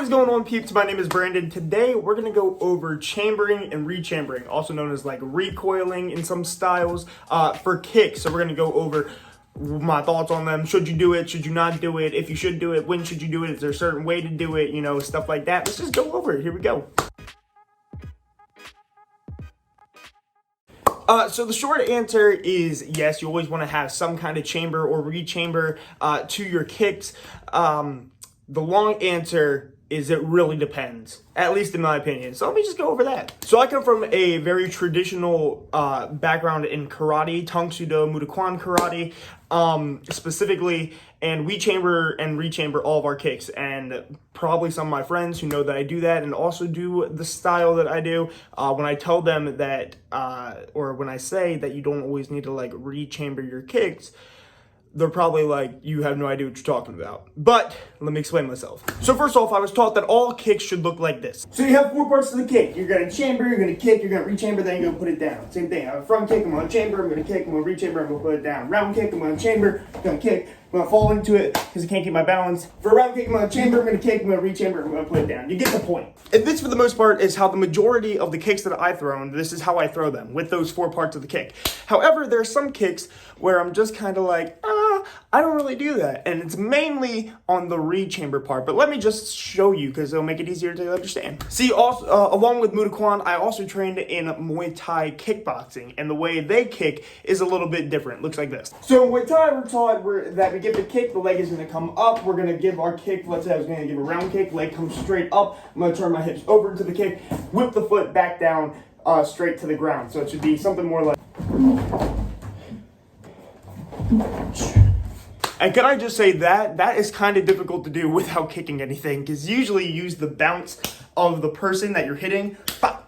is going on, peeps? My name is Brandon. Today we're going to go over chambering and rechambering, also known as like recoiling in some styles, for kicks. So we're going to go over my thoughts on them. Should you do it? Should you not do it? If you should do it, when should you do it? Is there a certain way to do it? You know, stuff like that. Let's just go over it. Here we go. So the short answer is yes, you always want to have some kind of chamber or rechamber to your kicks. The long answer is it really depends, at least in my opinion. So let me just go over that. So I come from a very traditional background in karate, Tang Soo Do, Muay karate, specifically, and we chamber and rechamber all of our kicks. And probably some of my friends who know that I do that and also do the style that I do, when I tell them that, or when I say that you don't always need to like rechamber your kicks, they're probably like, you have no idea what you're talking about. But let me explain myself. So first off, I was taught that all kicks should look like this. So you have 4 parts to the kick. You're gonna chamber, you're gonna kick, you're gonna rechamber, then you're gonna put it down. Same thing. Front kick, I'm gonna chamber, I'm gonna kick, I'm gonna rechamber, I'm gonna put it down. Round kick, I'm gonna chamber, I'm gonna kick, I'm gonna fall into it because I can't keep my balance. For a round kick, I'm gonna chamber, I'm gonna kick, I'm gonna rechamber, I'm gonna put it down. You get the point. And this, for the most part, is how the majority of the kicks that I throw, and this is how I throw them, with those 4 parts of the kick. However, there are some kicks where I'm just kind of like, I don't really do that. And it's mainly on the rechamber part. But let me just show you because it'll make it easier to understand. See, also, along with Muay Thai, I also trained in Muay Thai kickboxing. And the way they kick is a little bit different. Looks like this. So in Muay Thai, we're taught that we give the kick, the leg is going to come up. We're going to give our kick, let's say I was going to give a round kick, leg comes straight up. I'm going to turn my hips over to the kick, whip the foot back down straight to the ground. So it should be something more like... And can I just say that is kind of difficult to do without kicking anything, because usually you use the bounce of the person that you're hitting,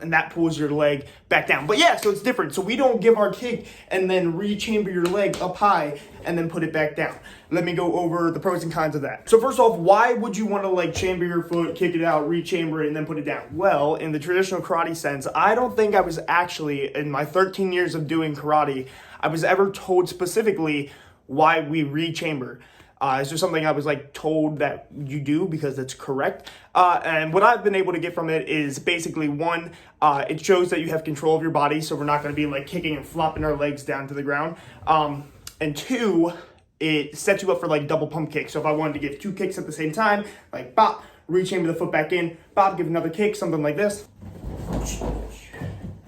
and that pulls your leg back down. But yeah, so it's different. So we don't give our kick and then rechamber your leg up high and then put it back down. Let me go over the pros and cons of that. So first off, why would you want to like chamber your foot, kick it out, rechamber it, and then put it down? Well, in the traditional karate sense, I don't think I was actually, in my 13 years of doing karate, I was ever told specifically why we rechamber. It's just something I was like told that you do because it's correct. And what I've been able to get from it is basically one, it shows that you have control of your body, so we're not going to be like kicking and flopping our legs down to the ground. And 2, it sets you up for like double pump kicks. So if I wanted to give 2 kicks at the same time, like bop, rechamber the foot back in, bop, give another kick, something like this.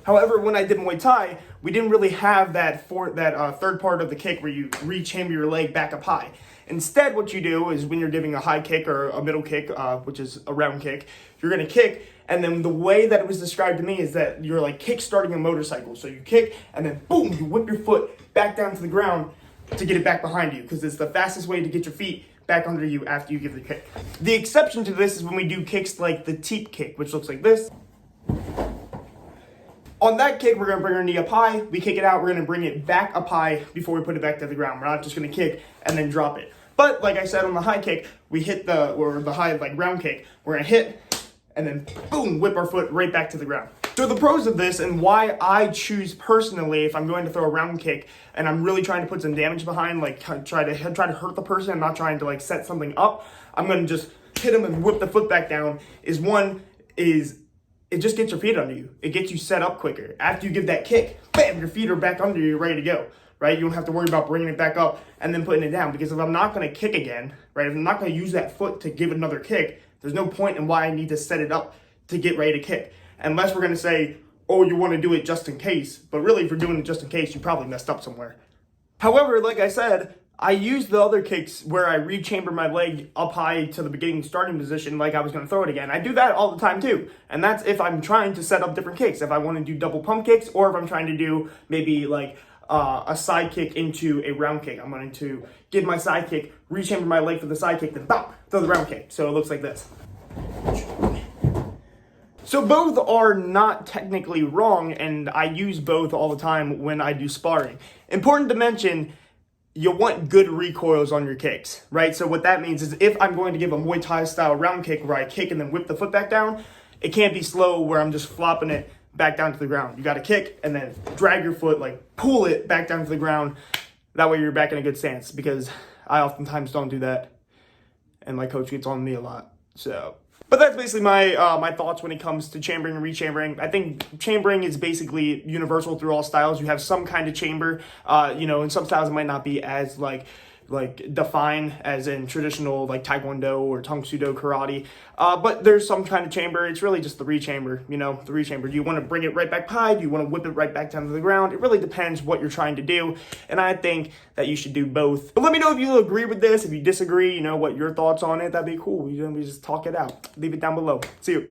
However, when I did Muay Thai, we didn't really have that third part of the kick where you rechamber your leg back up high. Instead, what you do is when you're giving a high kick or a middle kick, which is a round kick, you're going to kick, and then the way that it was described to me is that you're like kick starting a motorcycle. So you kick, and then boom, you whip your foot back down to the ground to get it back behind you, because it's the fastest way to get your feet back under you after you give the kick. The exception to this is when we do kicks like the teep kick, which looks like this. On that kick, we're going to bring our knee up high, we kick it out, we're going to bring it back up high before we put it back to the ground. We're not just going to kick and then drop it. But like I said, on the high kick, we hit the high like round kick, we're going to hit and then boom, whip our foot right back to the ground. So the pros of this and why I choose personally, if I'm going to throw a round kick and I'm really trying to put some damage behind, like try to hurt the person, I'm not trying to like set something up, I'm going to just hit them and whip the foot back down, is it just gets your feet under you. It gets you set up quicker. After you give that kick, bam, your feet are back under you, ready to go, right? You don't have to worry about bringing it back up and then putting it down, because if I'm not going to kick again, right, if I'm not going to use that foot to give another kick, there's no point in why I need to set it up to get ready to kick. Unless we're going to say, oh, you want to do it just in case. But really, if you're doing it just in case, you probably messed up somewhere. However, like I said, I use the other kicks where I rechamber my leg up high to the beginning starting position like I was going to throw it again. I do that all the time too. And that's if I'm trying to set up different kicks. If I want to do double pump kicks, or if I'm trying to do maybe like a side kick into a round kick. I'm going to give my side kick, rechamber my leg for the side kick, then bop, throw the round kick. So it looks like this. So both are not technically wrong, and I use both all the time when I do sparring. Important to mention, you want good recoils on your kicks, right? So what that means is if I'm going to give a Muay Thai style round kick where I kick and then whip the foot back down, it can't be slow where I'm just flopping it back down to the ground. You got to kick and then drag your foot, like pull it back down to the ground. That way you're back in a good stance, because I oftentimes don't do that and my coach gets on me a lot. So But that's basically my thoughts when it comes to chambering and rechambering. I think chambering is basically universal through all styles. You have some kind of chamber, in some styles it might not be as like defined as in traditional like Taekwondo or Tang Soo Do karate. But there's some kind of chamber. It's really just the rechamber, the rechamber. Do you want to bring it right back high? Do you want to whip it right back down to the ground? It really depends what you're trying to do. And I think that you should do both. But let me know if you agree with this. If you disagree, what your thoughts on it, that'd be cool. We just talk it out. Leave it down below. See you.